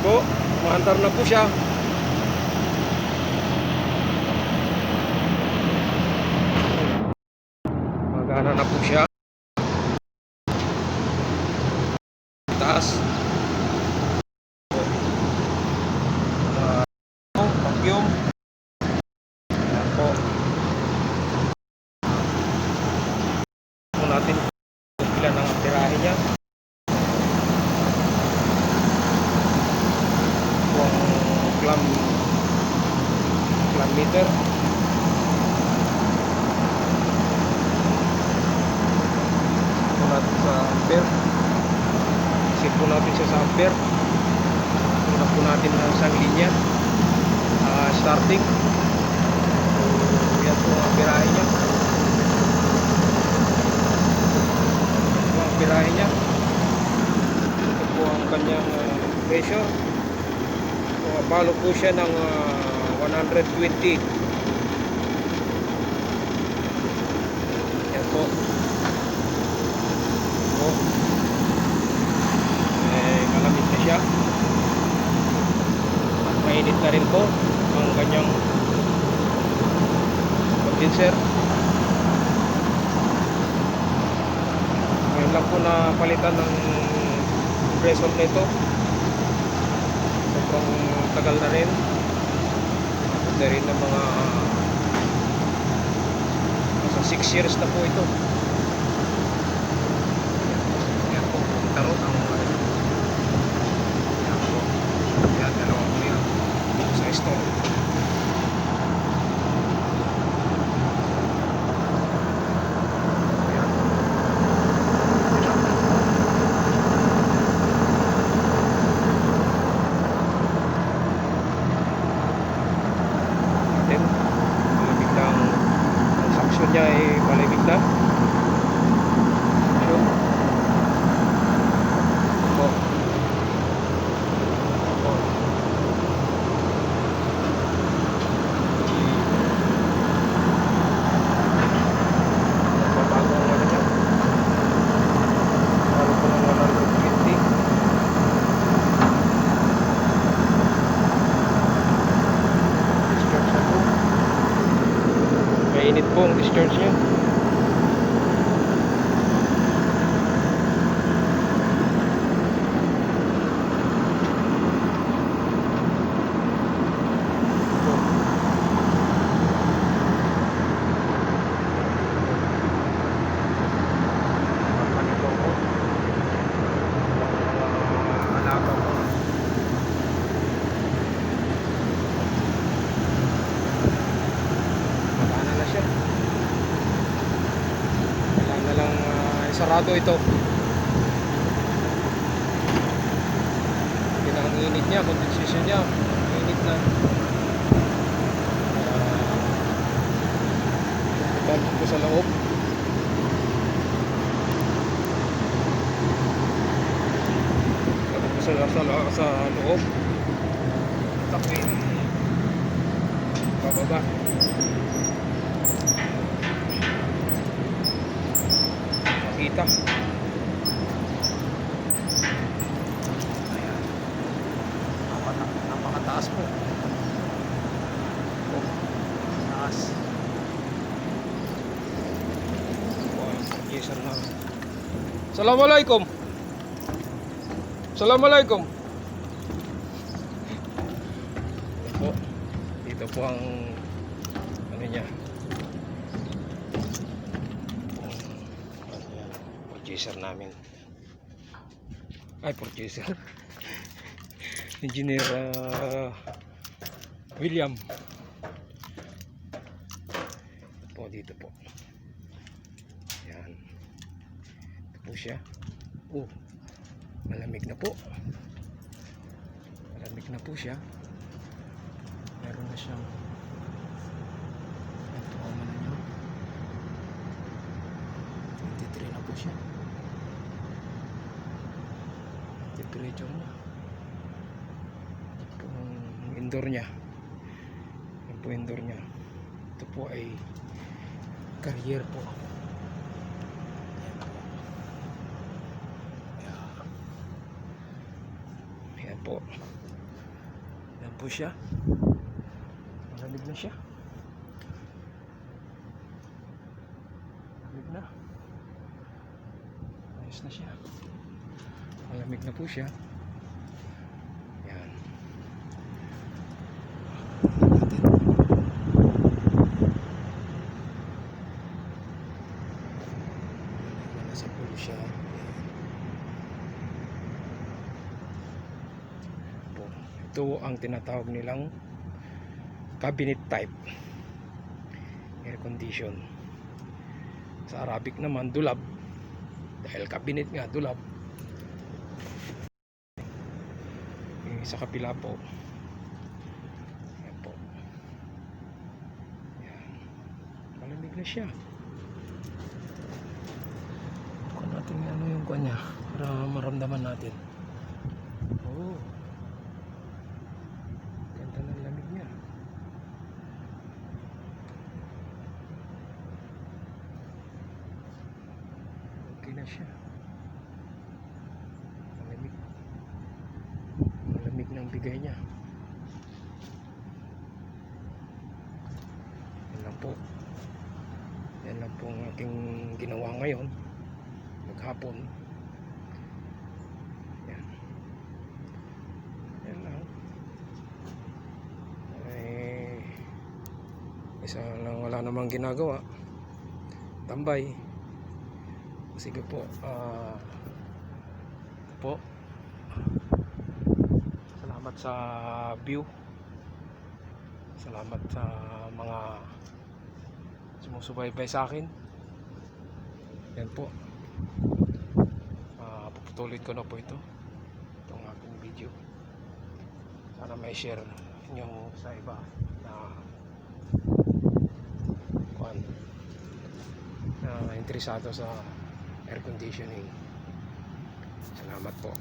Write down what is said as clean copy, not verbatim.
Po, maandar na po siya. Magana na po siya. Taas. Vacuum. Ayan po. Po natin kung ilan ang tirahe niya. Kung clam meter. Po natin sa ampere. Set po natin siya sa ampere. Una po natin ang isang linya. Starting. Yan po ang pirahe niya. Ito ang pirahe niya. Ito po ang kanyang pressure. Pumapalo po siya ng 120. Yan po. Ito. Malamig na siya. At mainit na rin po ang kanyang condenser. Ngayon lang po na palitan ng compressor nito. Sobrang tagal na rin. Hindi rin ng mga nasa 6 years na po ito. Yan po, tarot ang yan po. Yan, dalawang kuya sa store. Malamig na ang suction niya ay malamig na. Ayun. Opo. Opo. Nagbabago ang ano niya. Palo po ng 120. Mainit po ang discharge niya. Alaga po. Magana na siya. Kailangan na lang isarado ito. Hindi na ang init niya, condensation niya. Init na. Balik ko sa loob. Balik ko sa loob. Takwin. Bababa. Makita. Ayan. Napakataas po. Oh, taas. Yes, na. Assalamualaikum. Assalamualaikum. Po. Dito po ang ano niya. Producer namin. Ay, producer. Engineer William. Po dito po. Yan. Ito po siya. Oh, malamig na po. Malamig na po siya. Meron na siyang ito ang ano niya. 23 na po siya. Temperature niya. Ito po ang indoor niya. Ito po indoor niya. Ito po ay carrier po. Ayan po. po siya. Malamig na siya. Malamig na. Ayos na siya. Malamig na po siya. Yan. Nasa pulo siya. Ito ang tinatawag nilang cabinet type air condition. Sa Arabic naman dulab, dahil cabinet nga dulab. Sa kapila po, ayan po, ayan. Malamig na siya. Kung natin ano yung kanya para maramdaman natin. Oh, ganda ng lamig niya. Okay na siya. Malamig. Malamig ng bigay niya. Yan lang po. Yan lang po ang aking ginawa ngayon. Maghapon. Yan. Yan lang. Isa lang, wala namang ginagawa. Tambay. Sige po. Po. Salamat sa view. Salamat sa mga sumusubaybay sa akin. Yan po. Puputuloy ko na po itong aking video. Sana may share nyo sa iba na interesado sa air conditioning. Salamat po.